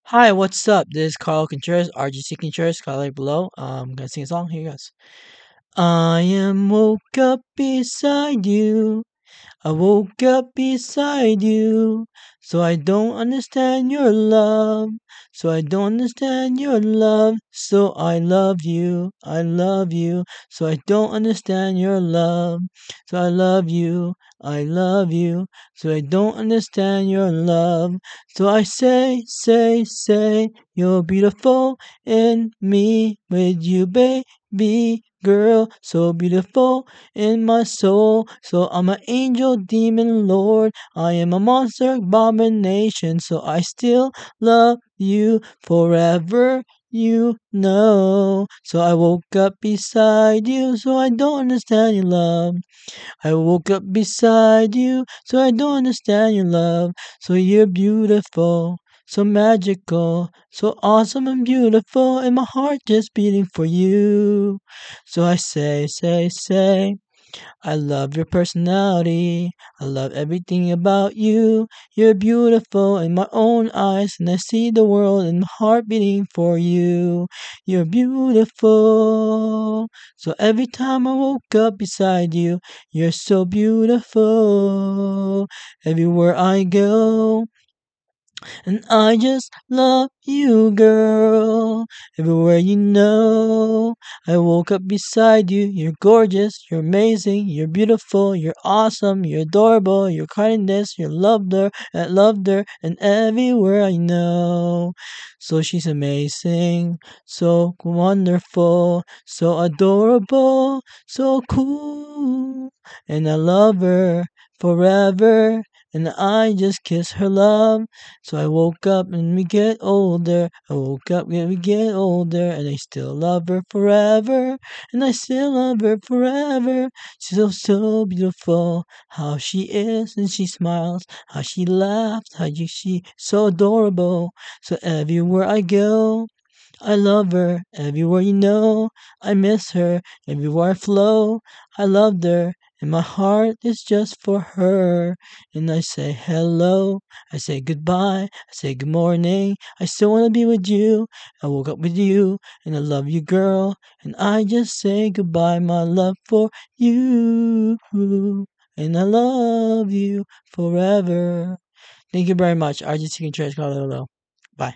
Hi, what's up? This is Carl Contreras, RGC Contreras, comment below. I'm gonna sing a song. Here goes. I am woke up beside you. I woke up beside you, so I don't understand your love. So I don't understand your love. So I love you. I love you. So I don't understand your love. So I love you. I love you. So I don't understand your love. So I say, you're beautiful in me with you, baby girl. So beautiful in my soul. So I'm an angel, demon, lord. I am a monster, abomination. So I still love you forever. You know. So I woke up beside you. So I don't understand your love. I woke up beside you. So I don't understand your love. So you're beautiful. So magical, so awesome and beautiful, and my heart just beating for you. So I say, I love your personality. I love everything about you. You're beautiful in my own eyes, and I see the world and my heart beating for you. You're beautiful. So every time I woke up beside you, you're so beautiful. Everywhere I go, and I just love you, girl. Everywhere you know, I woke up beside you. You're gorgeous, you're amazing, you're beautiful, you're awesome, you're adorable, your kindness, you loved her, and everywhere I know. So she's amazing, so wonderful, so adorable, so cool, and I love her forever. And I just kiss her love. So I woke up and we get older. I woke up and we get older. And I still love her forever. And I still love her forever. She's so beautiful. How she is and she smiles. How she laughs. She so adorable. So everywhere I go, I love her. Everywhere you know, I miss her. Everywhere I flow, I loved her. And my heart is just for her. And I say hello. I say goodbye. I say good morning. I still want to be with you. I woke up with you. And I love you, girl. And I just say goodbye, my love for you. And I love you forever. Thank you very much. RGC Contreras. Bye.